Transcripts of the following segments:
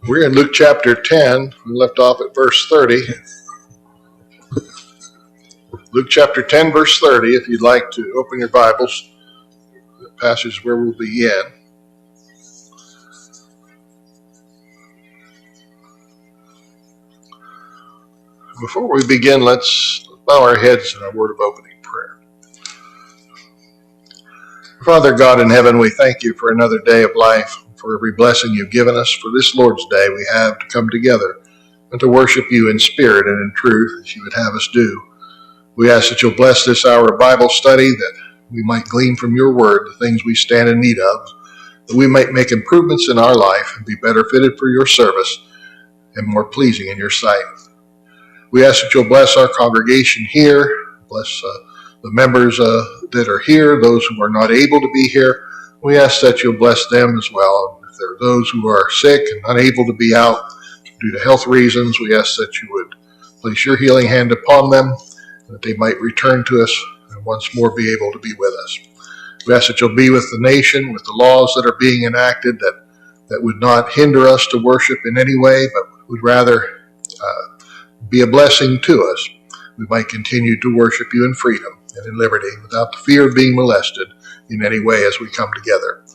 We're in Luke chapter 10. We left off at verse 30. Luke chapter 10, verse 30, if you'd like to open your Bibles, the passage where we'll begin. Before we begin, let's bow our heads in a word of opening prayer. Father God in heaven, we thank you for another day of life, for every blessing you've given us. For this Lord's Day we have to come together and to worship you in spirit and in truth as you would have us do. We ask that you'll bless this hour of Bible study, that we might glean from your word the things we stand in need of, that we might make improvements in our life and be better fitted for your service and more pleasing in your sight. We ask that you'll bless our congregation here, bless the members that are here, those who are not able to be here. We ask that you'll bless them as well. If there are those who are sick and unable to be out due to health reasons, we ask that you would place your healing hand upon them, that they might return to us and once more be able to be with us. We ask that you'll be with the nation, with the laws that are being enacted that would not hinder us to worship in any way, but would rather be a blessing to us. We might continue to worship you in freedom and in liberty without the fear of being molested in any way as we come together.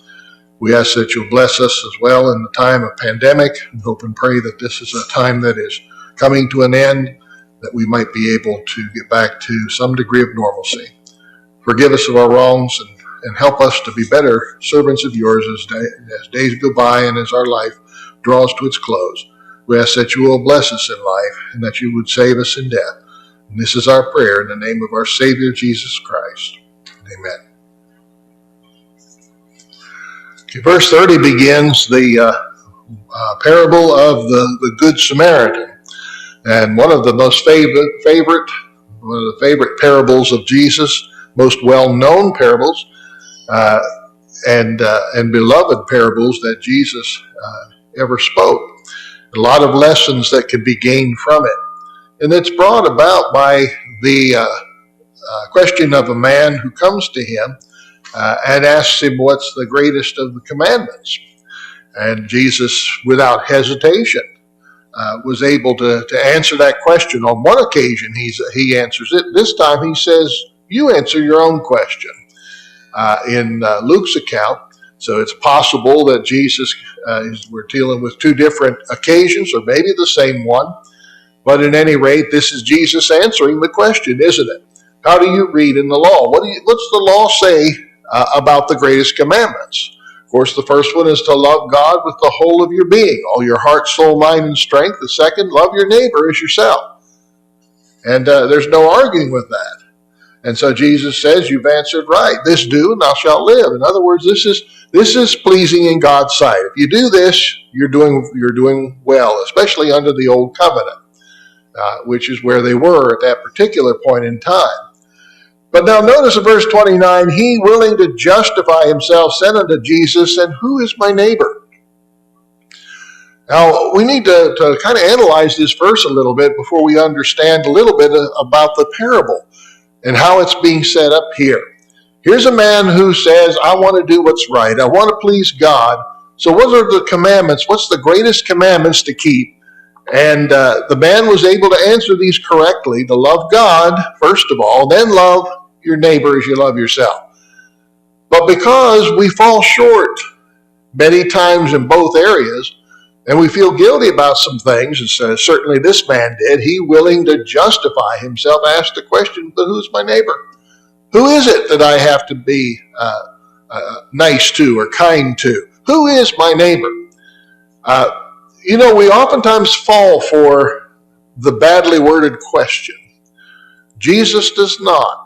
We ask that you'll bless us as well in the time of pandemic, and hope and pray that this is a time that is coming to an end, that we might be able to get back to some degree of normalcy. Forgive us of our wrongs and help us to be better servants of yours as days go by and as our life draws to its close. We ask that you will bless us in life and that you would save us in death. And this is our prayer in the name of our Savior, Jesus Christ. Amen. Okay, verse 30 begins the parable of the Good Samaritan. And one of the most favorite parables of Jesus, most well-known parables, and beloved parables that Jesus ever spoke. A lot of lessons that can be gained from it. And it's brought about by the question of a man who comes to him and asks him what's the greatest of the commandments. And Jesus, without hesitation, was able to answer that question. On one occasion, he answers it. This time he says, you answer your own question. In Luke's account, so it's possible that Jesus, we're dealing with two different occasions, or maybe the same one. But at any rate, this is Jesus answering the question, isn't it? How do you read in the law? What's the law say about the greatest commandments? Of course, the first one is to love God with the whole of your being, all your heart, soul, mind, and strength. The second, love your neighbor as yourself. And there's no arguing with that. And so Jesus says, you've answered right. This do, and thou shalt live. In other words, this is pleasing in God's sight. If you do this, you're doing well, especially under the old covenant, which is where they were at that particular point in time. But now notice in verse 29, he willing to justify himself said unto Jesus, and who is my neighbor? Now, we need to kind of analyze this verse a little bit before we understand a little bit about the parable and how it's being set up here. Here's a man who says, I want to do what's right. I want to please God. So what are the commandments? What's the greatest commandments to keep? And the man was able to answer these correctly, to love God, first of all, then love your neighbor as you love yourself. But because we fall short many times in both areas, and we feel guilty about some things, and so certainly this man did, he willing to justify himself, asked the question, but who's my neighbor? Who is it that I have to be nice to or kind to? Who is my neighbor? We oftentimes fall for the badly worded question. Jesus does not.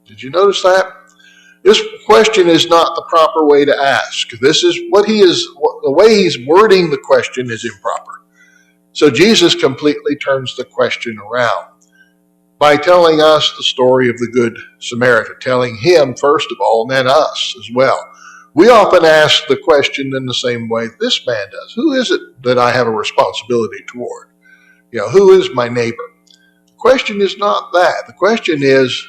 Did you notice that? This question is not the proper way to ask. This is the way he's wording the question is improper. So Jesus completely turns the question around by telling us the story of the Good Samaritan, telling him first of all, and then us as well. We often ask the question in the same way this man does. Who is it that I have a responsibility toward? Who is my neighbor? The question is not that. The question is,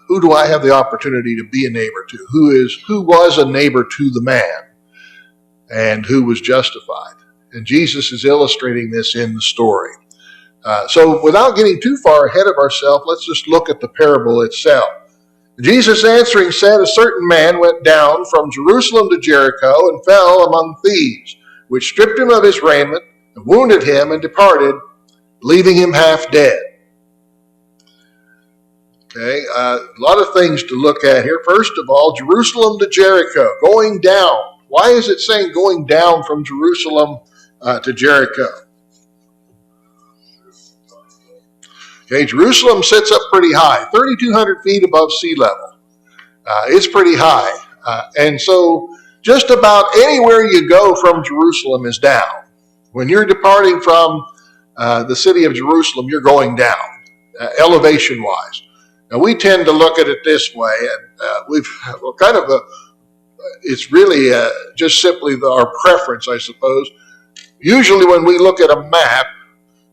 who do I have the opportunity to be a neighbor to? Who was a neighbor to the man and who was justified? And Jesus is illustrating this in the story. So without getting too far ahead of ourselves, let's just look at the parable itself. Jesus answering said, a certain man went down from Jerusalem to Jericho and fell among thieves, which stripped him of his raiment and wounded him and departed, leaving him half dead. Okay, a lot of things to look at here. First of all, Jerusalem to Jericho, going down. Why is it saying going down from Jerusalem to Jericho? Okay, Jerusalem sits up pretty high, 3,200 feet above sea level. It's pretty high. And so just about anywhere you go from Jerusalem is down. When you're departing from the city of Jerusalem, you're going down, elevation-wise. Now, we tend to look at it this way, and it's really just simply our preference, I suppose. Usually when we look at a map,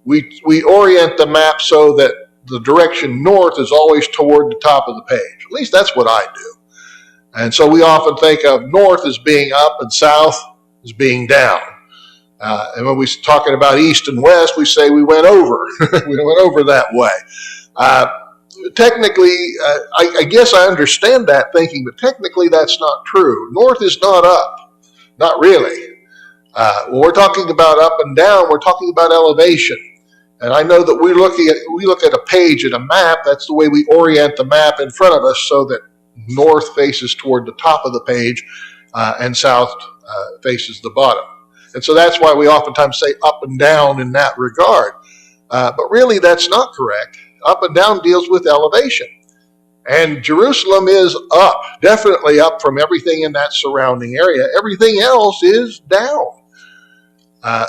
we orient the map so that the direction north is always toward the top of the page. At least that's what I do. And so we often think of north as being up and south as being down. And when we're talking about east and west, we say we went over. We went over that way. Technically, I guess I understand that thinking, but technically that's not true. North is not up. Not really. When we're talking about up and down, we're talking about elevation. And I know that we look at a page and a map, that's the way we orient the map in front of us so that north faces toward the top of the page and south faces the bottom. And so that's why we oftentimes say up and down in that regard. But really that's not correct. Up and down deals with elevation. And Jerusalem is up, definitely up from everything in that surrounding area. Everything else is down.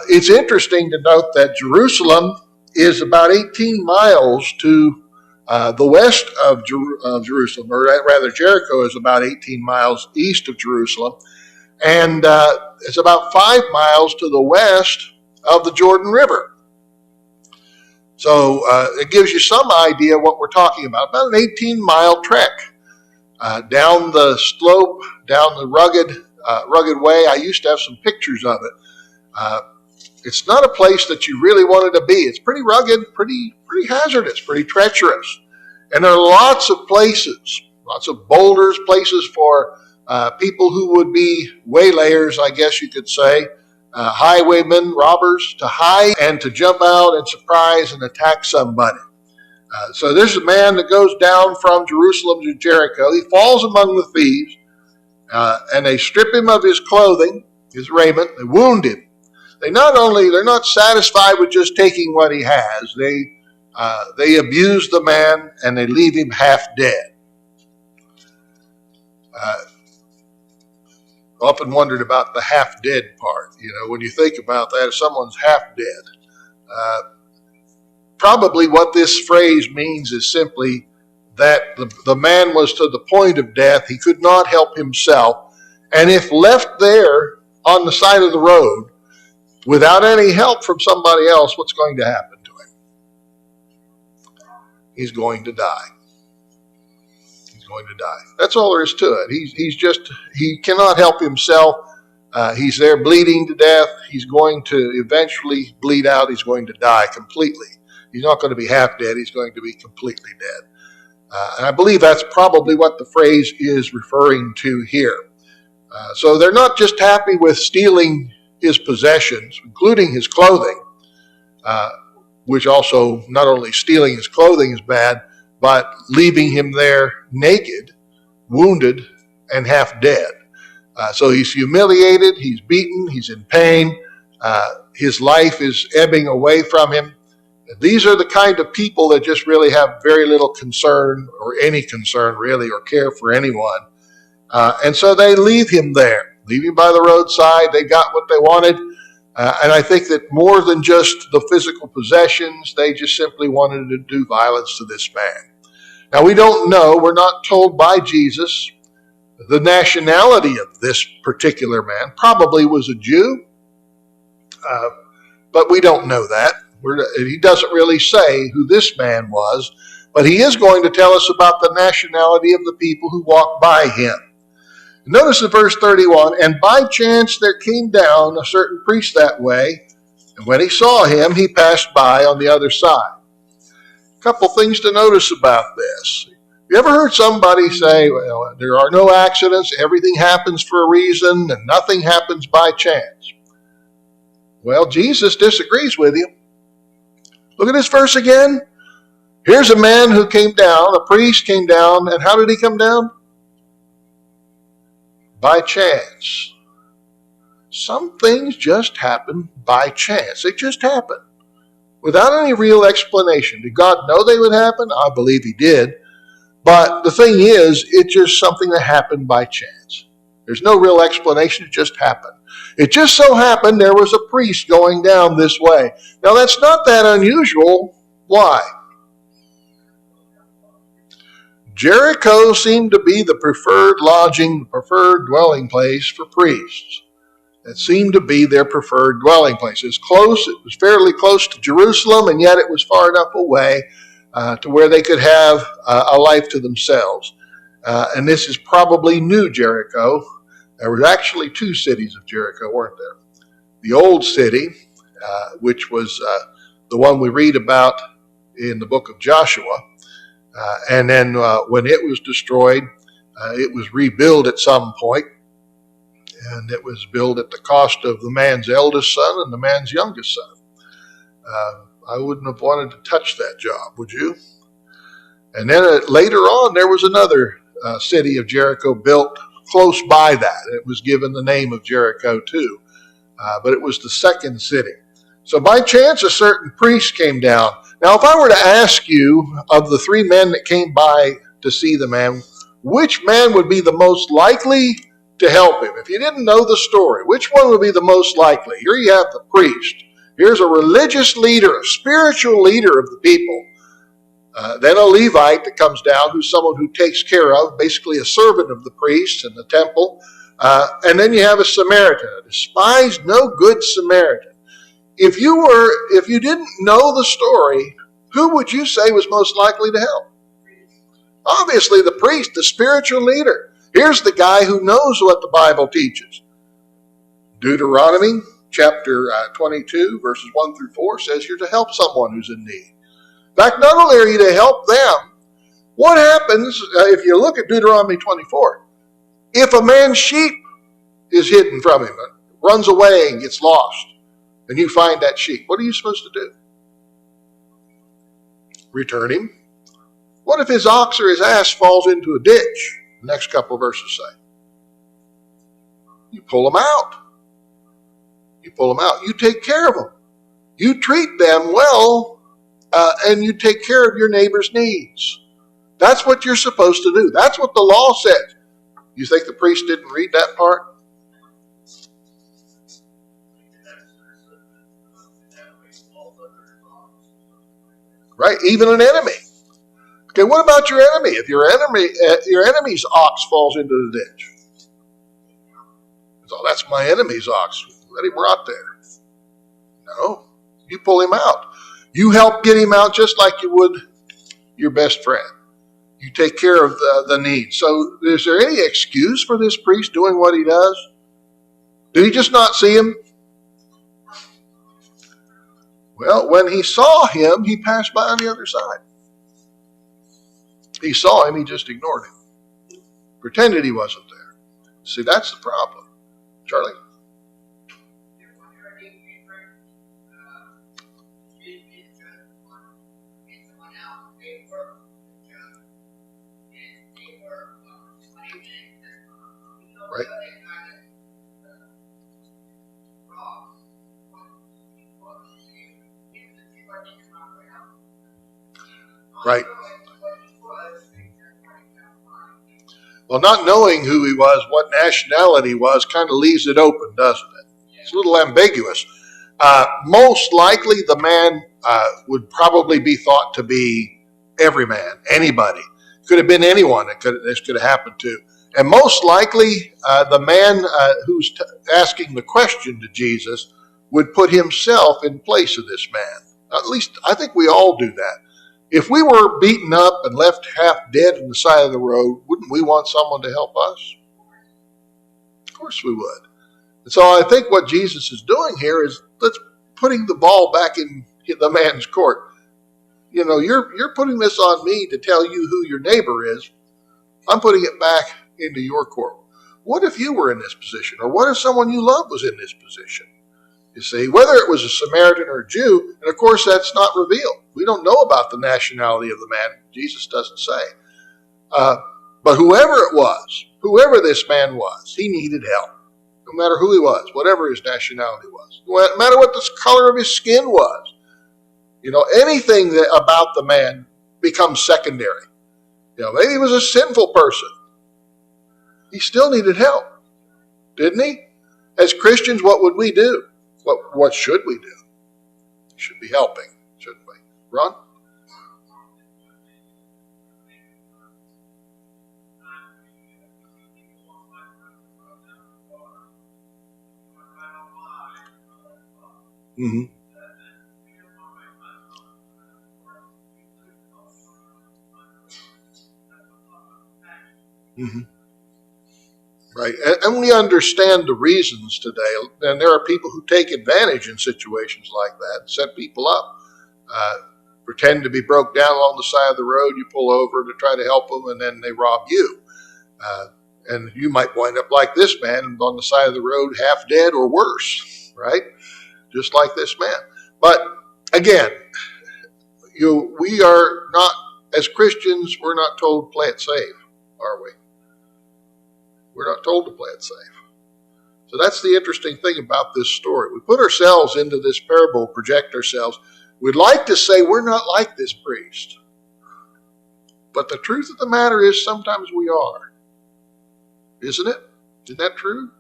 It's interesting to note that Jerusalem is about 18 miles to the west of Jerusalem, or rather Jericho is about 18 miles east of Jerusalem, and it's about 5 miles to the west of the Jordan River. So it gives you some idea what we're talking about an 18-mile trek down the slope, down the rugged way. I used to have some pictures of it. It's not a place that you really wanted to be. It's pretty rugged, pretty hazardous, pretty treacherous. And there are lots of places, lots of boulders, places for people who would be waylayers, I guess you could say, highwaymen, robbers, to hide and to jump out and surprise and attack somebody. So there's a man that goes down from Jerusalem to Jericho. He falls among the thieves, and they strip him of his clothing, his raiment, they wound him. They're not satisfied with just taking what he has. They abuse the man and they leave him half dead. Often wondered about the half dead part. When you think about that, if someone's half dead, probably what this phrase means is simply that the man was to the point of death. He could not help himself. And if left there on the side of the road, without any help from somebody else, what's going to happen to him? He's going to die. He's going to die. That's all there is to it. He cannot help himself. He's there bleeding to death. He's going to eventually bleed out. He's going to die completely. He's not going to be half dead. He's going to be completely dead. And I believe that's probably what the phrase is referring to here. So they're not just happy with stealing his possessions, including his clothing, which also not only stealing his clothing is bad, but leaving him there naked, wounded, and half dead. So he's humiliated, he's beaten, he's in pain, his life is ebbing away from him. These are the kind of people that just really have very little concern, or any concern really, or care for anyone. And so they leave him there. Leave him by the roadside. They got what they wanted. And I think that more than just the physical possessions, they just simply wanted to do violence to this man. Now, we don't know. We're not told by Jesus the nationality of this particular man. Probably was a Jew, but we don't know that. He doesn't really say who this man was, but he is going to tell us about the nationality of the people who walked by him. Notice in verse 31, and by chance there came down a certain priest that way, and when he saw him, he passed by on the other side. A couple things to notice about this. You ever heard somebody say, well, there are no accidents, everything happens for a reason, and nothing happens by chance? Well, Jesus disagrees with you. Look at this verse again. Here's a man who came down, a priest came down, and how did he come down? By chance. Some things just happen by chance. They just happen. Without any real explanation. Did God know they would happen? I believe he did. But the thing is, it's just something that happened by chance. There's no real explanation. It just happened. It just so happened there was a priest going down this way. Now that's not that unusual. Why? Jericho seemed to be the preferred lodging, the preferred dwelling place for priests. That seemed to be their preferred dwelling place. It was fairly close to Jerusalem, and yet it was far enough away to where they could have a life to themselves. And this is probably New Jericho. There were actually two cities of Jericho, weren't there? The old city, which was the one we read about in the book of Joshua. And then when it was destroyed, it was rebuilt at some point, and it was built at the cost of the man's eldest son and the man's youngest son. I wouldn't have wanted to touch that job, would you? And then later on, there was another city of Jericho built close by that. It was given the name of Jericho too, but it was the second city. So by chance, a certain priest came down. Now, if I were to ask you, of the three men that came by to see the man, which man would be the most likely to help him? If you didn't know the story, which one would be the most likely? Here you have the priest. Here's a religious leader, a spiritual leader of the people. Then a Levite that comes down, who's someone who takes care of, basically a servant of the priests in the temple. And then you have a Samaritan, a despised, no good Samaritan. If you didn't know the story, who would you say was most likely to help? Obviously the priest, the spiritual leader. Here's the guy who knows what the Bible teaches. Deuteronomy chapter 22, verses 1 through 4 says you're to help someone who's in need. In fact, not only are you to help them, what happens if you look at Deuteronomy 24? If a man's sheep is hidden from him, runs away and gets lost, and you find that sheep, what are you supposed to do? Return him. What if his ox or his ass falls into a ditch? The next couple of verses say. You pull them out. You pull them out. You take care of them. You treat them well, and you take care of your neighbor's needs. That's what you're supposed to do. That's what the law says. You think the priest didn't read that part? Right, even an enemy. Okay, what about your enemy? If your enemy's ox falls into the ditch, so that's my enemy's ox. Let him rot there. No, you pull him out. You help get him out just like you would your best friend. You take care of the need. So is there any excuse for this priest doing what he does? Did he just not see him? Well, when he saw him, he passed by on the other side. He saw him, he just ignored him. Pretended he wasn't there. See, that's the problem. Charlie? Right. Right. Well, not knowing who he was, what nationality he was, kind of leaves it open, doesn't it? It's a little ambiguous. Most likely the man would probably be thought to be every man, anybody. Could have been anyone this could have happened to. And most likely the man who's asking the question to Jesus would put himself in place of this man. At least I think we all do that. If we were beaten up and left half dead on the side of the road, wouldn't we want someone to help us? Of course we would. And so I think what Jesus is doing here is let's putting the ball back in the man's court. You know, you're putting this on me to tell you who your neighbor is. I'm putting it back into your court. What if you were in this position? Or what if someone you love was in this position? You see, whether it was a Samaritan or a Jew, and of course that's not revealed. We don't know about the nationality of the man. Jesus doesn't say. But whoever it was, whoever this man was, he needed help. No matter who he was, whatever his nationality was. No matter what the color of his skin was. You know, anything about the man becomes secondary. You know, maybe he was a sinful person. He still needed help, didn't he? As Christians, what would we do? What should we do? We should be helping, shouldn't we? Ron? Mm-hmm. Mm-hmm. Right, and we understand the reasons today, and there are people who take advantage in situations like that, set people up, pretend to be broke down along the side of the road, you pull over to try to help them, and then they rob you. And you might wind up like this man on the side of the road, half dead or worse, right? Just like this man. But again, we are not, as Christians, we're not told to play it safe, are we? We're not told to play it safe. So that's the interesting thing about this story. We put ourselves into this parable, project ourselves. We'd like to say we're not like this priest. But the truth of the matter is sometimes we are. Isn't it? Isn't that true?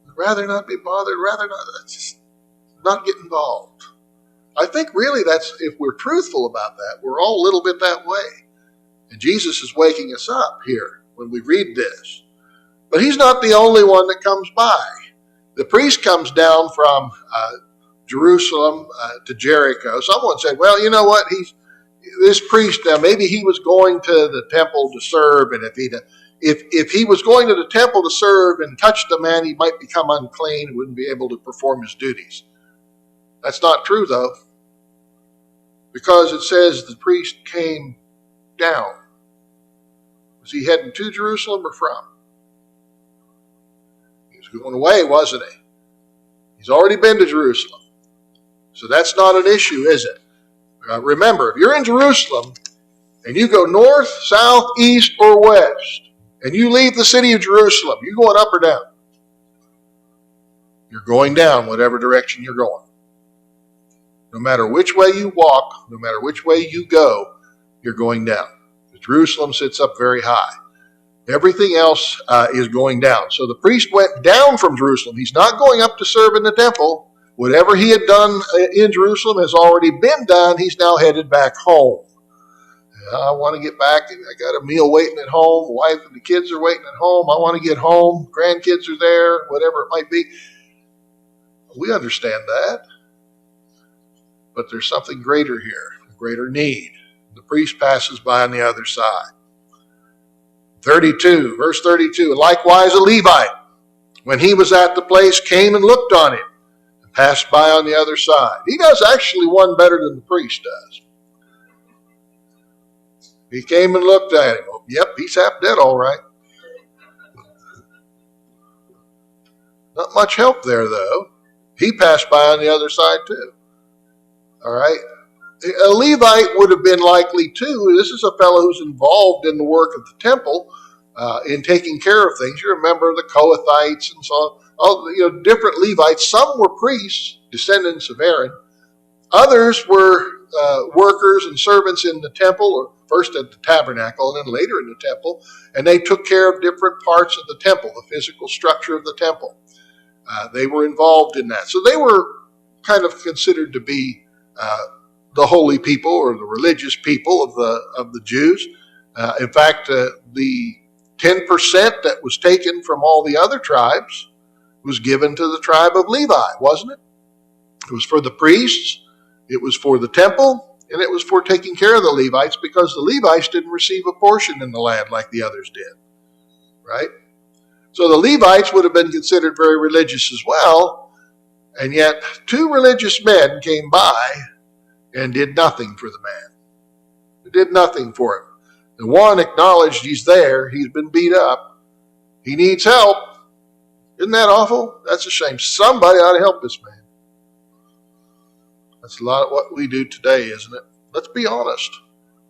We'd rather not be bothered, rather just not get involved. I think really that's, if we're truthful about that, we're all a little bit that way. And Jesus is waking us up here when we read this. But he's not the only one that comes by. The priest comes down from Jerusalem to Jericho. Someone said, well, you know what? This priest, maybe he was going to the temple to serve, and if if he was going to the temple to serve and touched a man, he might become unclean and wouldn't be able to perform his duties. That's not true, though, because it says the priest came down. Was he heading to Jerusalem or from? He was going away, wasn't he? He's already been to Jerusalem. So that's not an issue, is it? Remember, if you're in Jerusalem and you go north, south, east, or west, and you leave the city of Jerusalem, you going up or down? You're going down, whatever direction you're going. No matter which way you walk, no matter which way you go, you're going down. Jerusalem sits up very high. Everything else is going down. So the priest went down from Jerusalem. He's not going up to serve in the temple. Whatever he had done in Jerusalem has already been done. He's now headed back home. I want to get back. I got a meal waiting at home. The wife and the kids are waiting at home. I want to get home. Grandkids are there, whatever it might be. We understand that. But there's something greater here, a greater need. The priest passes by on the other side. 32, verse 32, likewise a Levite, when he was at the place, came and looked on him and passed by on the other side. He does actually one better than the priest does. He came and looked at him. Oh, yep, he's half dead, all right. Not much help there, though. He passed by on the other side, too. All right. A Levite would have been likely too. This is a fellow who's involved in the work of the temple, in taking care of things. You remember the Kohathites and so on, all different Levites. Some were priests, descendants of Aaron. Others were workers and servants in the temple, or first at the tabernacle and then later in the temple, and they took care of different parts of the temple, the physical structure of the temple. They were involved in that. So they were kind of considered to be the holy people or the religious people of the Jews. In fact, the 10% that was taken from all the other tribes was given to the tribe of Levi, wasn't it? It was for the priests, it was for the temple, and it was for taking care of the Levites, because the Levites didn't receive a portion in the land like the others did, right? So the Levites would have been considered very religious as well, and yet 2 religious men came by and did nothing for the man. They did nothing for him. The one acknowledged he's there. He's been beat up. He needs help. Isn't that awful? That's a shame. Somebody ought to help this man. That's a lot of what we do today, isn't it? Let's be honest.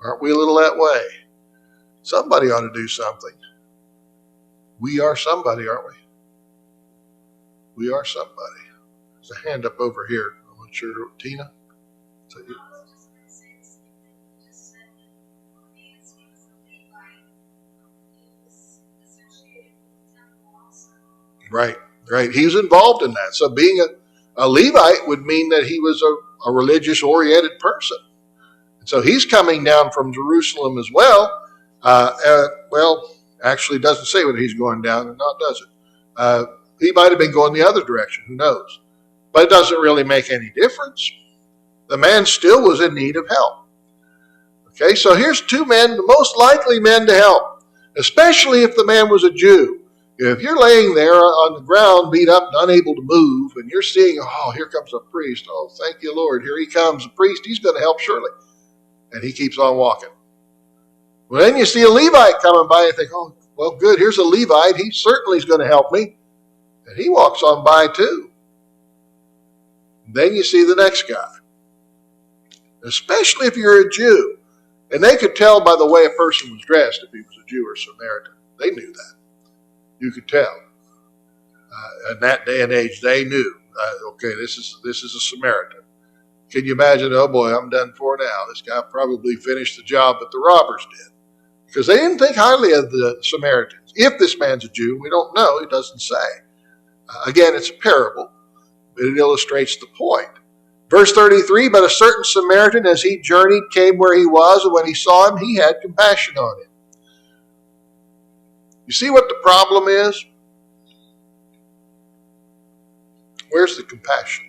Aren't we a little that way? Somebody ought to do something. We are somebody, aren't we? We are somebody. There's a hand up over here. I'm not sure. Tina? Is that you? Right. He was involved in that. So being a Levite would mean that he was a religious-oriented person. And so he's coming down from Jerusalem as well. Well, actually it doesn't say whether he's going down or not, does it? He might have been going the other direction. Who knows? But it doesn't really make any difference. The man still was in need of help. Okay, so here's 2 men, the most likely men to help, especially if the man was a Jew. If you're laying there on the ground, beat up and unable to move, and you're seeing, oh, here comes a priest. Oh, thank you, Lord. Here he comes. The priest, he's going to help surely. And he keeps on walking. Well, then you see a Levite coming by and think, oh, well, good. Here's a Levite. He certainly is going to help me. And he walks on by too. And then you see the next guy. Especially if you're a Jew. And they could tell by the way a person was dressed if he was a Jew or Samaritan. They knew that. You could tell. In that day and age, they knew, okay, this is a Samaritan. Can you imagine, oh boy, I'm done for now. This guy probably finished the job that the robbers did. Because they didn't think highly of the Samaritans. If this man's a Jew, we don't know. It doesn't say. Again, it's a parable, but it illustrates the point. Verse 33, but a certain Samaritan, as he journeyed, came where he was, and when he saw him, he had compassion on him. You see what the problem is? Where's the compassion?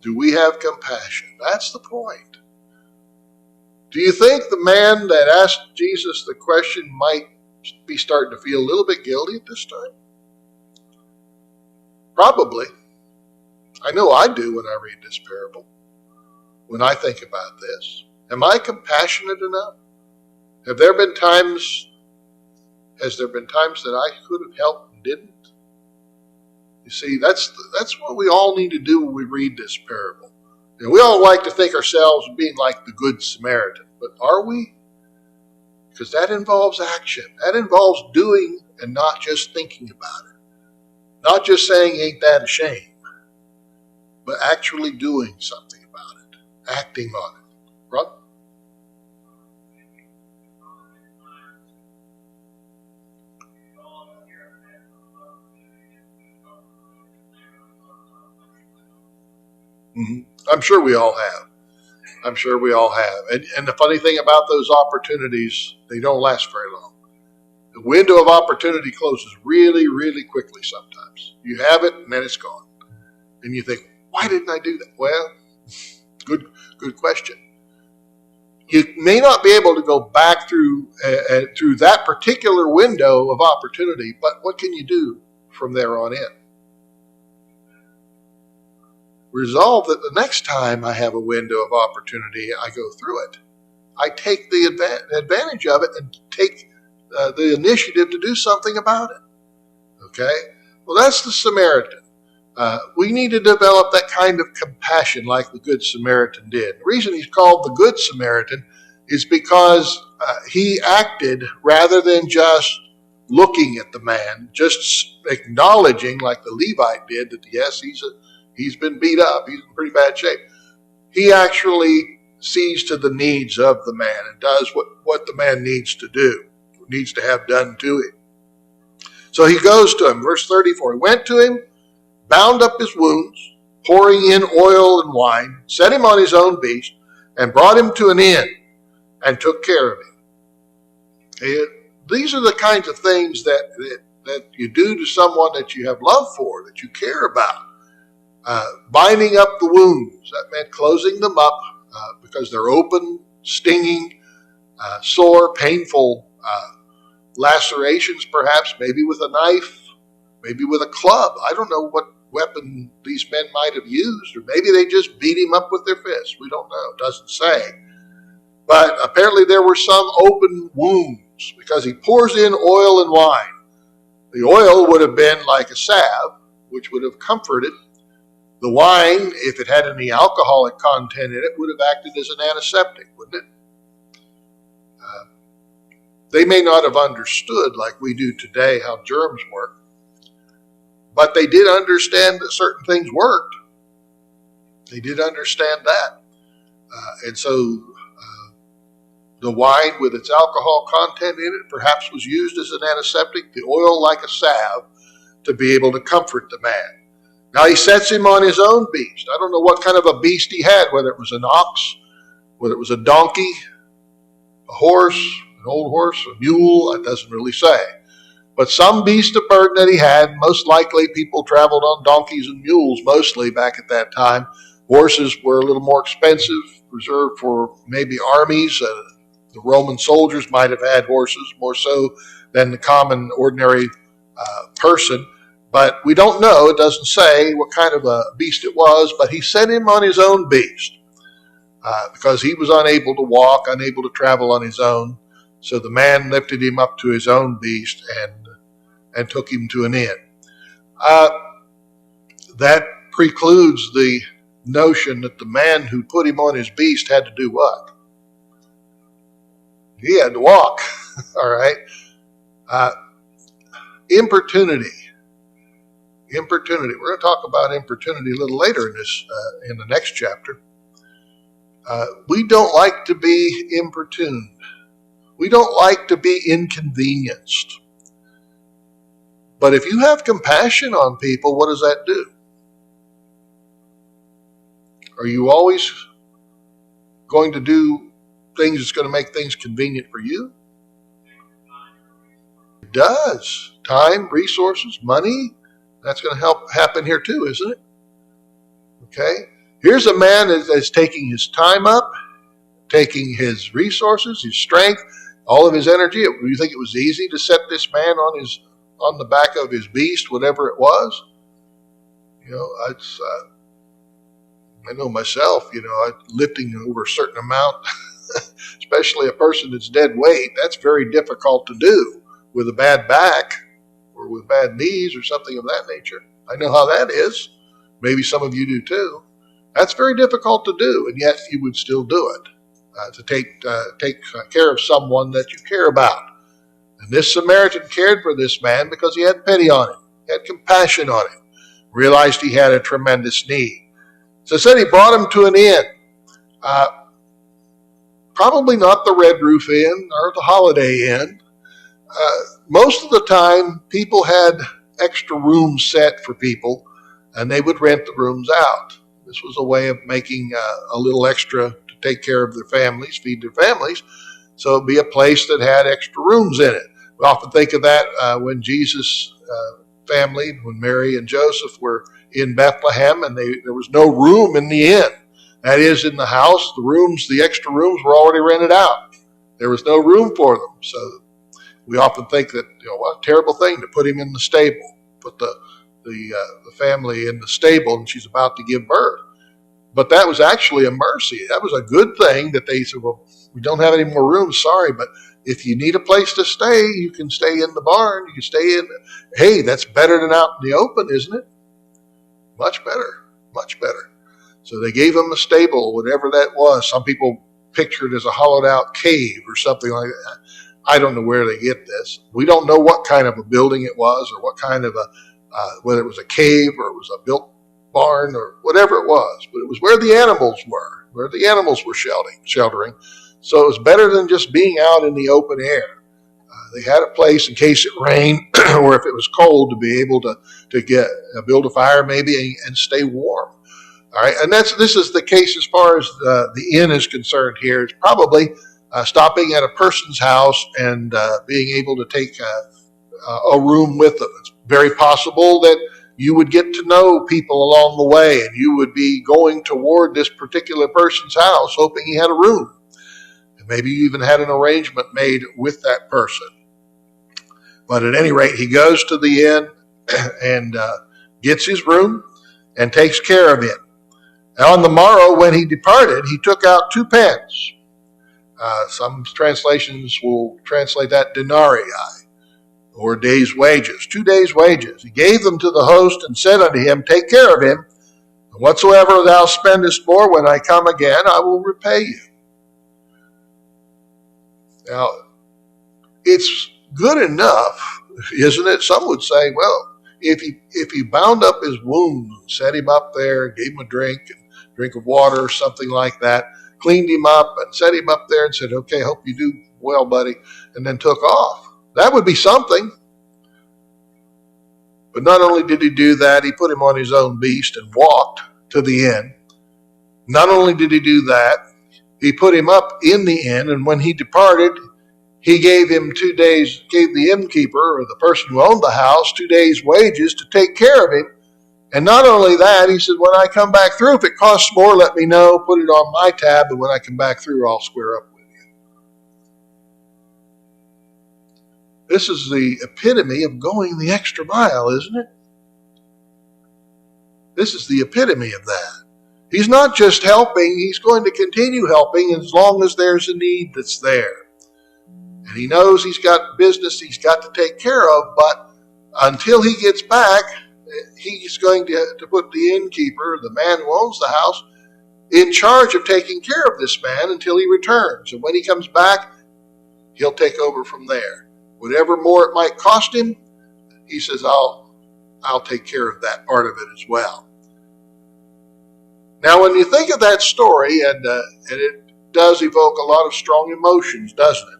Do we have compassion? That's the point. Do you think the man that asked Jesus the question might be starting to feel a little bit guilty at this time? Probably. I know I do when I read this parable, when I think about this. Am I compassionate enough? Has there been times that I could have helped and didn't? You see, that's what we all need to do when we read this parable. And we all like to think ourselves being like the Good Samaritan, but are we? Because that involves action. That involves doing and not just thinking about it. Not just saying, ain't that a shame, but actually doing something about it, acting on it. Right? Mm-hmm. I'm sure we all have. And the funny thing about those opportunities, they don't last very long. The window of opportunity closes really, really quickly sometimes. You have it, and then it's gone. And you think, why didn't I do that? Well, good question. You may not be able to go back through that particular window of opportunity, but what can you do from there on in? Resolve that the next time I have a window of opportunity, I go through it. I take the advantage of it and take the initiative to do something about it. Okay? Well, that's the Samaritan. We need to develop that kind of compassion like the Good Samaritan did. The reason he's called the Good Samaritan is because he acted rather than just looking at the man, just acknowledging like the Levite did that yes, he's been beat up, he's in pretty bad shape. He actually sees to the needs of the man and does what the man needs to do, needs to have done to him. So he goes to him. Verse 34, he went to him, bound up his wounds, pouring in oil and wine, set him on his own beast, and brought him to an inn and took care of him. These are the kinds of things that you do to someone that you have love for, that you care about. Binding up the wounds, that meant closing them up because they're open, stinging, sore, painful lacerations perhaps, maybe with a knife, maybe with a club. I don't know what weapon these men might have used, or maybe they just beat him up with their fists. We don't know. It doesn't say. But apparently there were some open wounds because he pours in oil and wine. The oil would have been like a salve, which would have comforted. The wine, if it had any alcoholic content in it, would have acted as an antiseptic, wouldn't it? They may not have understood like we do today how germs work, but they did understand that certain things worked. They did understand that. And so the wine with its alcohol content in it perhaps was used as an antiseptic, the oil like a salve to be able to comfort the man. Now he sets him on his own beast. I don't know what kind of a beast he had, whether it was an ox, whether it was a donkey, a horse, an old horse, a mule, it doesn't really say. But some beast of burden that he had, most likely people traveled on donkeys and mules mostly back at that time. Horses were a little more expensive, reserved for maybe armies. The Roman soldiers might have had horses more so than the common ordinary person. But we don't know. It doesn't say what kind of a beast it was, but he set him on his own beast because he was unable to walk, unable to travel on his own. So the man lifted him up to his own beast and took him to an inn. That precludes the notion that the man who put him on his beast had to do what? He had to walk, all right? Importunity. We're going to talk about importunity a little later in the next chapter. We don't like to be importuned. We don't like to be inconvenienced. But if you have compassion on people, what does that do? Are you always going to do things that's going to make things convenient for you? It does. Time, resources, money. That's going to happen here too, isn't it? Okay. Here's a man that's taking his time up, taking his resources, his strength, all of his energy. Do you think it was easy to set this man on the back of his beast, whatever it was? I know myself, lifting over a certain amount, especially a person that's dead weight, that's very difficult to do with a bad back or with bad knees or something of that nature. I know how that is. Maybe some of you do too. That's very difficult to do, and yet you would still do it, to take care of someone that you care about. And this Samaritan cared for this man because he had pity on him, had compassion on him, realized he had a tremendous need. So it said he brought him to an inn. Probably not the Red Roof Inn or the Holiday Inn. Most of the time, people had extra rooms set for people, and they would rent the rooms out. This was a way of making a little extra to take care of their families, feed their families. So it'd be a place that had extra rooms in it. We often think of that when Jesus' family, when Mary and Joseph were in Bethlehem, and there was no room in the inn. That is, in the house, the extra rooms were already rented out. There was no room for them. So we often think that, what a terrible thing to put him in the stable, put the family in the stable, and she's about to give birth. But that was actually a mercy. That was a good thing that they said, well, we don't have any more rooms, sorry, but if you need a place to stay, you can stay in the barn. You can stay in. Hey, that's better than out in the open, isn't it? Much better, much better. So they gave him a stable, whatever that was. Some people picture it as a hollowed out cave or something like that. I don't know where they get this. We don't know what kind of a building it was, or what kind of whether it was a cave or it was a built barn or whatever it was. But it was where the animals were sheltering. So it was better than just being out in the open air. They had a place in case it rained or if it was cold to be able to build a fire maybe and stay warm. All right, and this is the case as far as the inn is concerned here. It's probably stopping at a person's house and being able to take a room with them. It's very possible that you would get to know people along the way, and you would be going toward this particular person's house hoping he had a room. And maybe you even had an arrangement made with that person. But at any rate, he goes to the inn and gets his room and takes care of it. And on the morrow, when he departed, he took out 2 pence. Some translations will translate that denarii, or day's wages, 2 days' wages. He gave them to the host and said unto him, take care of him, and whatsoever thou spendest more, when I come again, I will repay you. Now, it's good enough, isn't it? Some would say, well, if he bound up his wound, set him up there, gave him a drink of water or something like that, cleaned him up and set him up there and said, okay, hope you do well, buddy, and then took off. That would be something. But not only did he do that, he put him on his own beast and walked to the inn. Not only did he do that, he put him up in the inn, and when he departed, he gave him 2 days, gave the innkeeper or the person who owned the house 2 days' wages to take care of him. And not only that, he said, when I come back through, if it costs more, let me know, put it on my tab, and when I come back through, I'll square up with you. This is the epitome of going the extra mile, isn't it? This is the epitome of that. He's not just helping, he's going to continue helping as long as there's a need that's there. And he knows he's got business he's got to take care of, but until he gets back, he's going to put the innkeeper, the man who owns the house, in charge of taking care of this man until he returns. And when he comes back, he'll take over from there. Whatever more it might cost him, he says, I'll take care of that part of it as well. Now, when you think of that story, and it does evoke a lot of strong emotions, doesn't it?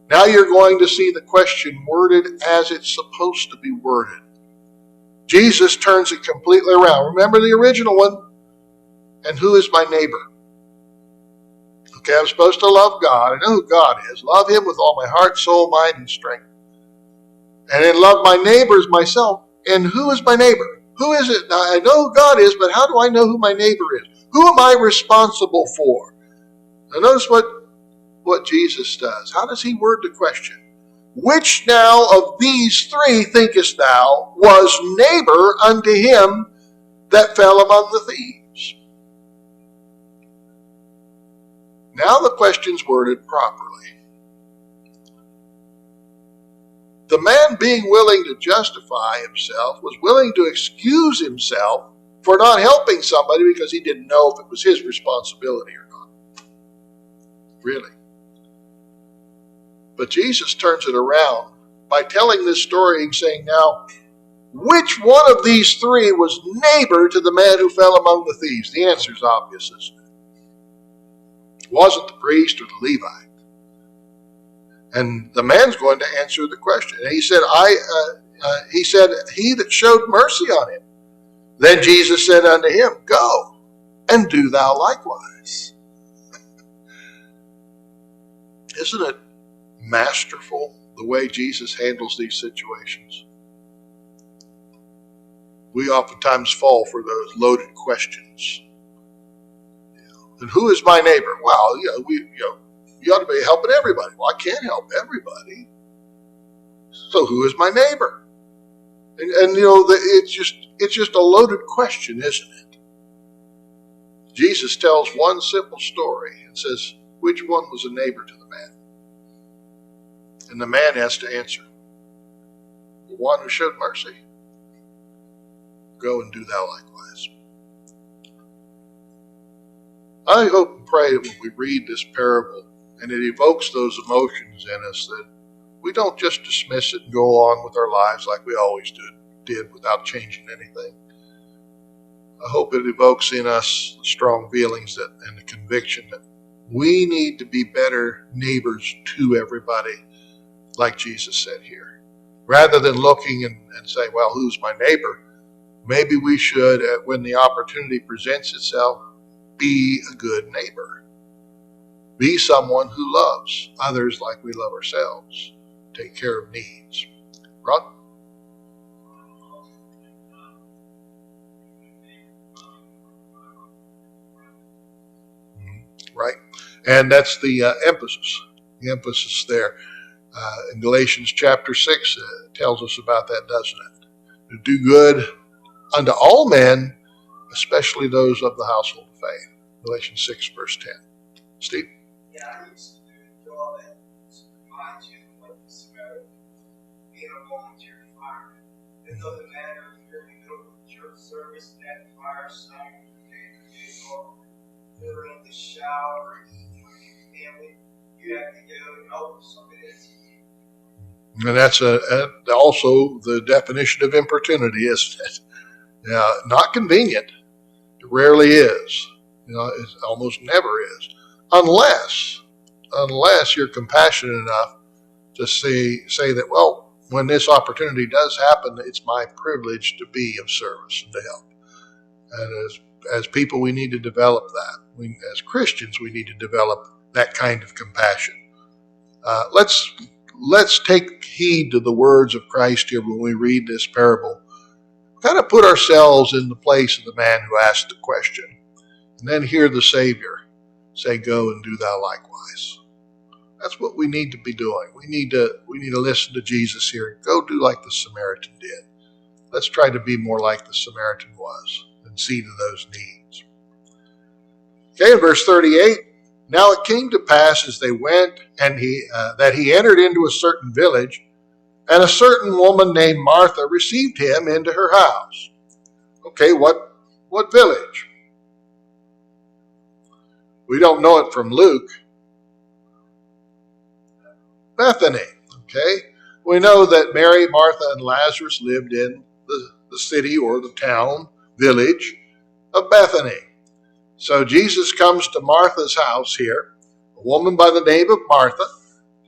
Now you're going to see the question worded as it's supposed to be worded. Jesus turns it completely around. Remember the original one? And who is my neighbor? Okay, I'm supposed to love God. I know who God is. Love him with all my heart, soul, mind, and strength. And then love my neighbor as myself. And who is my neighbor? Who is it? Now, I know who God is, but how do I know who my neighbor is? Who am I responsible for? Now notice what Jesus does. How does he word the question? Which now of these three thinkest thou was neighbor unto him that fell among the thieves? Now the question's worded properly. The man, being willing to justify himself, was willing to excuse himself for not helping somebody because he didn't know if it was his responsibility or not. Really. But Jesus turns it around by telling this story and saying, now, which one of these three was neighbor to the man who fell among the thieves? The answer is obvious, isn't it? It wasn't the priest or the Levite. And the man's going to answer the question. And he said, he that showed mercy on him. Then Jesus said unto him, go and do thou likewise. Isn't it masterful the way Jesus handles these situations? We oftentimes fall for those loaded questions. And who is my neighbor? Well, you ought to be helping everybody. Well, I can't help everybody. So who is my neighbor? And it's just a loaded question, isn't it? Jesus tells one simple story and says, which one was a neighbor to the man? And the man has to answer, the one who showed mercy. Go and do thou likewise. I hope and pray that when we read this parable and it evokes those emotions in us, that we don't just dismiss it and go on with our lives like we always did without changing anything. I hope it evokes in us the strong feelings and the conviction that we need to be better neighbors to everybody, like Jesus said here. Rather than looking and saying, well, who's my neighbor? Maybe we should, when the opportunity presents itself, be a good neighbor. Be someone who loves others like we love ourselves. Take care of needs. Rod? Right. And that's the emphasis. The emphasis there. In Galatians chapter 6 tells us about that, doesn't it? To do good unto all men, especially those of the household of faith. Galatians 6, verse 10. Steve? Yeah, I used to do all that to remind you of what the Samaritan, being a volunteer fireman. It doesn't matter if you're in the middle of a church service and that fire sign or you're in the shower, with your family, you have to go and help somebody else. And that's also the definition of importunity, isn't it? Yeah, not convenient. It rarely is. It almost never is. Unless you're compassionate enough to say that, well, when this opportunity does happen, it's my privilege to be of service and to help. And as people, we need to develop that. As Christians, we need to develop that kind of compassion. Let's take heed to the words of Christ here when we read this parable. Kind of put ourselves in the place of the man who asked the question, and then hear the Savior say, "Go and do thou likewise." That's what we need to be doing. We need to listen to Jesus here. Go do like the Samaritan did. Let's try to be more like the Samaritan was and see to those needs. Okay, in verse 38. Now it came to pass as they went, and that he entered into a certain village, and a certain woman named Martha received him into her house. Okay, what village? We don't know it from Luke. Bethany. Okay, we know that Mary, Martha, and Lazarus lived in the city or the town, village of Bethany. So Jesus comes to Martha's house here, a woman by the name of Martha,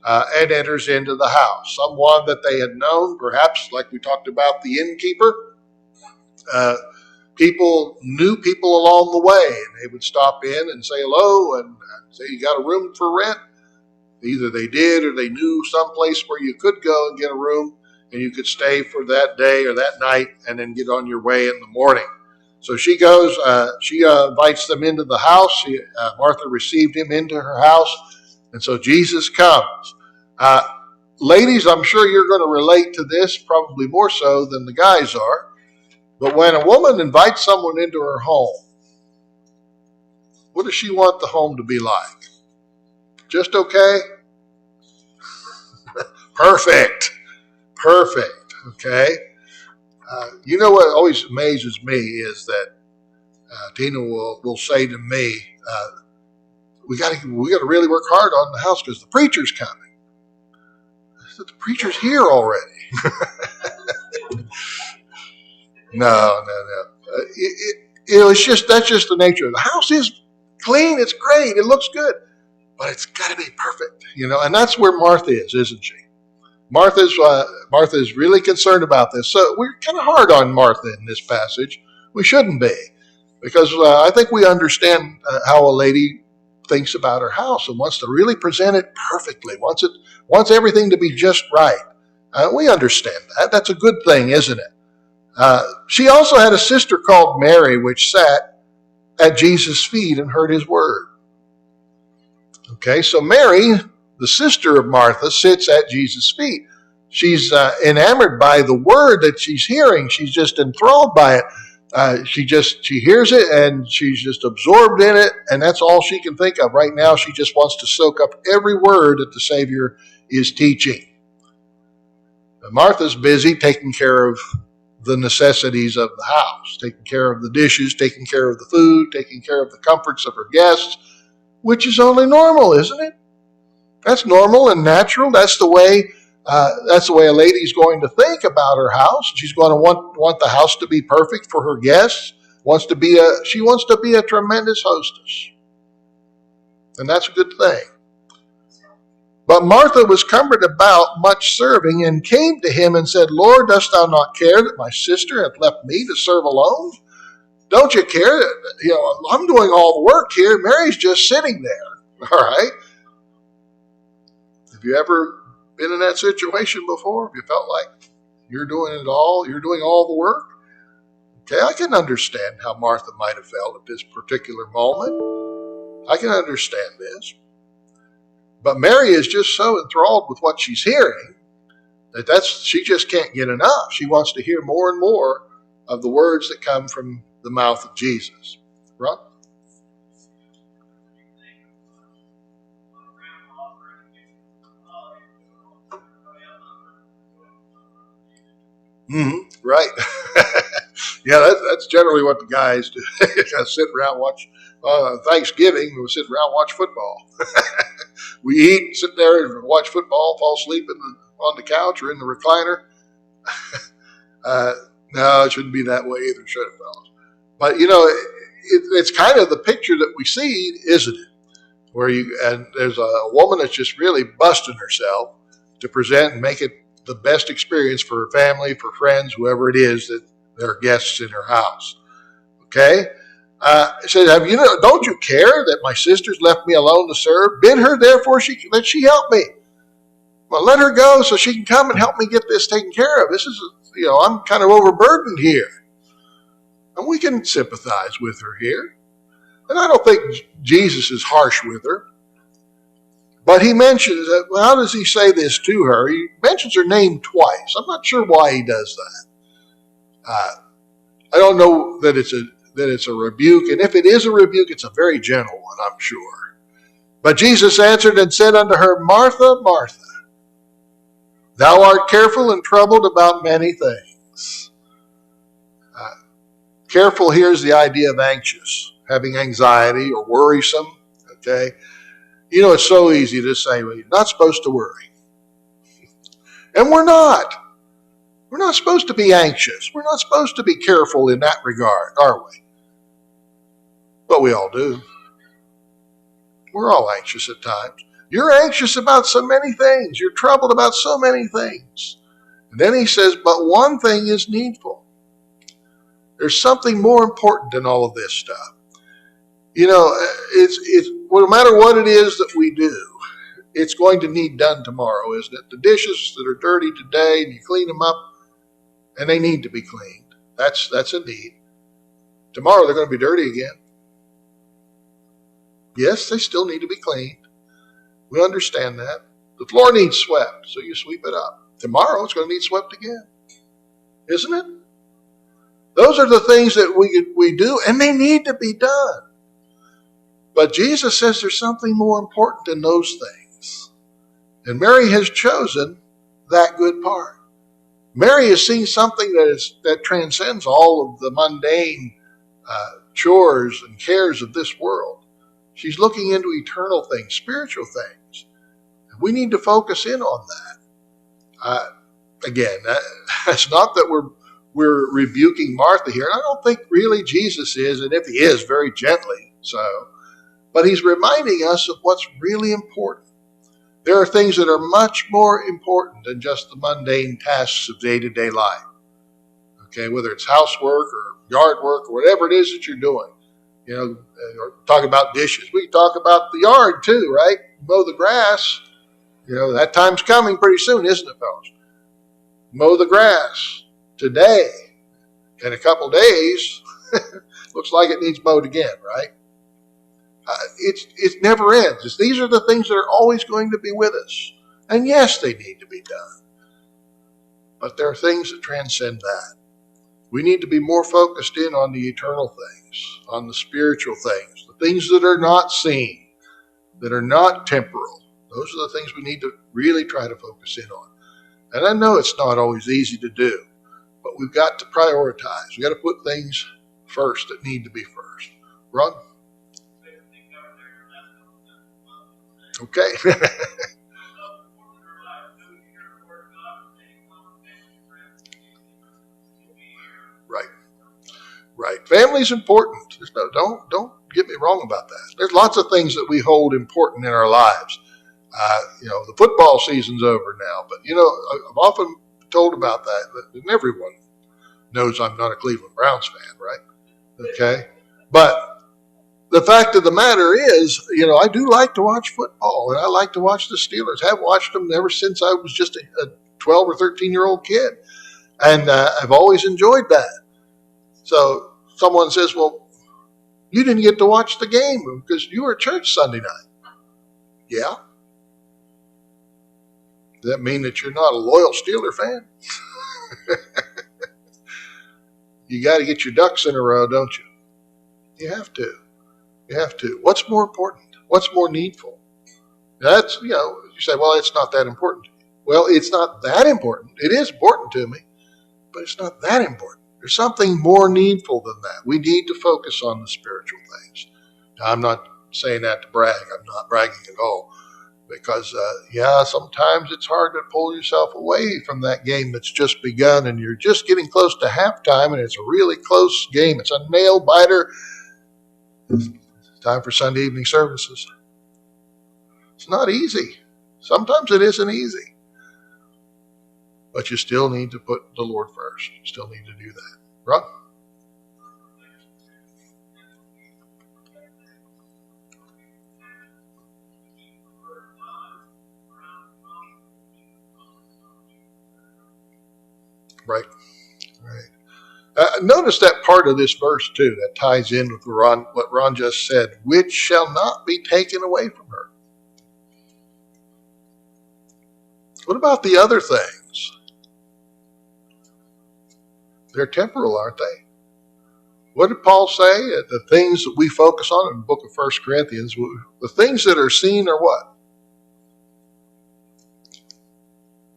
and enters into the house. Someone that they had known, perhaps like we talked about the innkeeper. People knew people along the way, and they would stop in and say hello and say, "You got a room for rent?" Either they did or they knew some place where you could go and get a room and you could stay for that day or that night and then get on your way in the morning. So she goes, she invites them into the house. Martha received him into her house. And so Jesus comes. Ladies, I'm sure you're going to relate to this probably more so than the guys are. But when a woman invites someone into her home, what does she want the home to be like? Just okay? Perfect. Perfect. Okay? You know what always amazes me is that Tina will say to me, we got to really work hard on the house because the preacher's coming. I said, the preacher's here already. No. That's just the nature of the house. Is clean. It's great. It looks good, but it's got to be perfect. And that's where Martha is, isn't she? Martha's really concerned about this. So we're kind of hard on Martha in this passage. We shouldn't be, because I think we understand how a lady thinks about her house and wants to really present it perfectly. Wants everything to be just right. We understand that. That's a good thing, isn't it? She also had a sister called Mary, which sat at Jesus' feet and heard his word. Okay, so Mary, the sister of Martha, sits at Jesus' feet. She's enamored by the word that she's hearing. She's just enthralled by it. She hears it and she's just absorbed in it, and that's all she can think of right now. She just wants to soak up every word that the Savior is teaching. Martha's busy taking care of the necessities of the house, taking care of the dishes, taking care of the food, taking care of the comforts of her guests, which is only normal, isn't it? That's normal and natural. That's the way a lady's going to think about her house. She's going to want the house to be perfect for her guests. She wants to be a tremendous hostess, and that's a good thing. But Martha was cumbered about much serving, and came to him and said, Lord, dost thou not care that my sister hath left me to serve alone? Don't you care that I'm doing all the work here? Mary's just sitting there. All right. Have you ever been in that situation before? Have you felt like you're doing it all? You're doing all the work? Okay, I can understand how Martha might have felt at this particular moment. I can understand this. But Mary is just so enthralled with what she's hearing that she just can't get enough. She wants to hear more and more of the words that come from the mouth of Jesus. Right? Right. Yeah, that's generally what the guys do. Sit around, watch Thanksgiving. We sit around, watch football. We eat, sit there and watch football, fall asleep on the couch or in the recliner. No, it shouldn't be that way either, should it, fellas? But it's kind of the picture that we see, isn't it? And there's a woman that's just really busting herself to present and make it the best experience for her family, for friends, whoever it is that are guests in her house. Okay? It says, don't you care that my sister's left me alone to serve? Bid her, therefore, that she help me. Well, let her go so she can come and help me get this taken care of. This is, I'm kind of overburdened here. And we can sympathize with her here. And I don't think Jesus is harsh with her. But he mentions that, well, how does he say this to her? He mentions her name twice. I'm not sure why he does that. I don't know that it's a rebuke, and if it is a rebuke, it's a very gentle one, I'm sure. But Jesus answered and said unto her, Martha, Martha, thou art careful and troubled about many things. Careful here is the idea of anxious, having anxiety or worrisome. Okay, it's so easy to say, well, you're not supposed to worry, and we're not. We're not supposed to be anxious. We're not supposed to be careful in that regard, are we? But we all do. We're all anxious at times. You're anxious about so many things. You're troubled about so many things. And then he says, but one thing is needful. There's something more important than all of this stuff. It's no matter what it is that we do, it's going to need done tomorrow, isn't it? The dishes that are dirty today, and you clean them up, and they need to be cleaned. That's a need. Tomorrow they're going to be dirty again. Yes, they still need to be cleaned. We understand that. The floor needs swept, so you sweep it up. Tomorrow it's going to need swept again. Isn't it? Those are the things that we do, and they need to be done. But Jesus says there's something more important than those things. And Mary has chosen that good part. Mary has seen something that transcends all of the mundane chores and cares of this world. She's looking into eternal things, spiritual things. We need to focus in on that. Again, it's not that we're rebuking Martha here. And I don't think really Jesus is, and if he is, very gently so. But he's reminding us of what's really important. There are things that are much more important than just the mundane tasks of day-to-day life. Okay, whether it's housework or yard work or whatever it is that you're doing. You know, or talk about dishes. We can talk about the yard too, right? Mow the grass. You know, that time's coming pretty soon, isn't it, fellas? Mow the grass today. In a couple days, looks like it needs mowed again, right? It never ends. These are the things that are always going to be with us. And yes, they need to be done. But there are things that transcend that. We need to be more focused in on the eternal things, on the spiritual things, the things that are not seen, that are not temporal. Those are the things we need to really try to focus in on. And I know it's not always easy to do, but we've got to prioritize. We've got to put things first that need to be first. Ron? Okay. Right. Family's important. Don't get me wrong about that. There's lots of things that we hold important in our lives. The football season's over now, but I've often told about that, and everyone knows I'm not a Cleveland Browns fan, right? Okay, but the fact of the matter is, I do like to watch football, and I like to watch the Steelers. I've watched them ever since I was just a 12 or 13-year-old kid, and I've always enjoyed that. So someone says, well, you didn't get to watch the game because you were at church Sunday night. Yeah. Does that mean that you're not a loyal Steeler fan? You got to get your ducks in a row, don't you? You have to. What's more important? What's more needful? That's, you say, well, it's not that important to me. Well, it's not that important. It is important to me, but it's not that important. There's something more needful than that. We need to focus on the spiritual things. Now, I'm not saying that to brag. I'm not bragging at all. Because, sometimes it's hard to pull yourself away from that game that's just begun and you're just getting close to halftime and it's a really close game. It's a nail biter. It's time for Sunday evening services. It's not easy. Sometimes it isn't easy. But you still need to put the Lord first. You still need to do that. Right? Right. Notice that part of this verse, too, that ties in with what Ron just said, which shall not be taken away from her. What about the other things? They're temporal, aren't they? What did Paul say? The things that we focus on in the book of 1 Corinthians, the things that are seen are what?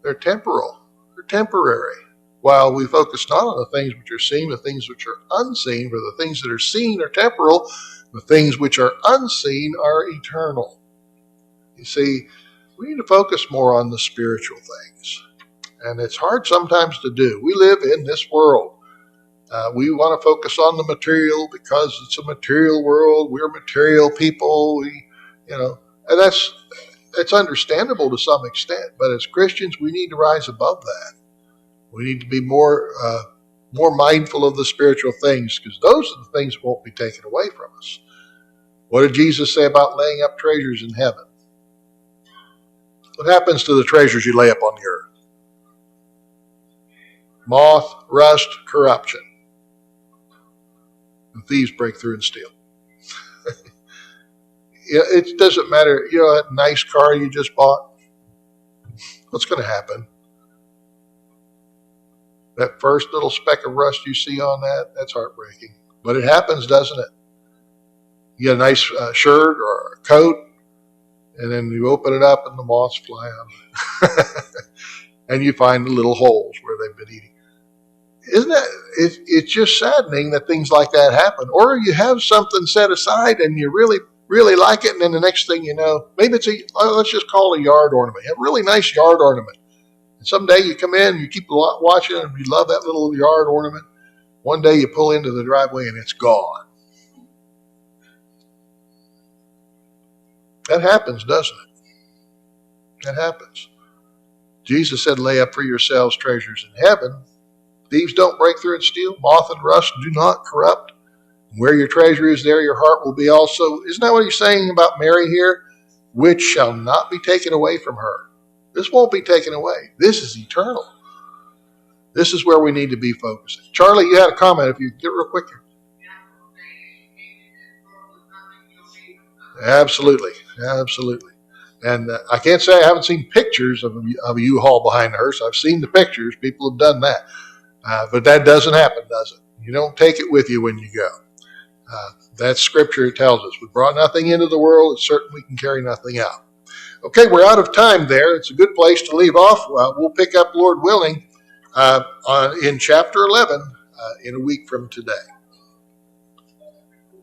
They're temporal. They're temporary. While we focus not on the things which are seen, the things which are unseen, for the things that are seen are temporal, the things which are unseen are eternal. You see, we need to focus more on the spiritual things. And it's hard sometimes to do. We live in this world. We want to focus on the material because it's a material world. We're material people. And it's understandable to some extent. But as Christians, we need to rise above that. We need to be more mindful of the spiritual things because those are the things that won't be taken away from us. What did Jesus say about laying up treasures in heaven? What happens to the treasures you lay up on the earth? Moth, rust, corruption. The thieves break through and steal. It doesn't matter, that nice car you just bought. What's going to happen? That first little speck of rust you see on that's heartbreaking. But it happens, doesn't it? You get a nice shirt or a coat, and then you open it up and the moths fly out. And you find the little holes where they've been eating. Isn't that, it's just saddening that things like that happen. Or you have something set aside and you really, really like it, and then the next thing you know, maybe it's let's just call it a yard ornament. You have a really nice yard ornament. And someday you come in, you keep watching, and you love that little yard ornament. One day you pull into the driveway and it's gone. That happens, doesn't it? That happens. Jesus said, lay up for yourselves treasures in heaven. Thieves don't break through and steal. Moth and rust do not corrupt. Where your treasure is, there your heart will be also. Isn't that what he's saying about Mary here? Which shall not be taken away from her. This won't be taken away. This is eternal. This is where we need to be focusing. Charlie, you had a comment. If you get real quick here. Absolutely. Absolutely. And I can't say I haven't seen pictures of a U-Haul behind the hearse. I've seen the pictures. People have done that. But that doesn't happen, does it? You don't take it with you when you go. That's scripture. It tells us we brought nothing into the world. It's certain we can carry nothing out. Okay, we're out of time there. It's a good place to leave off. We'll pick up, Lord willing, in chapter 11 in a week from today.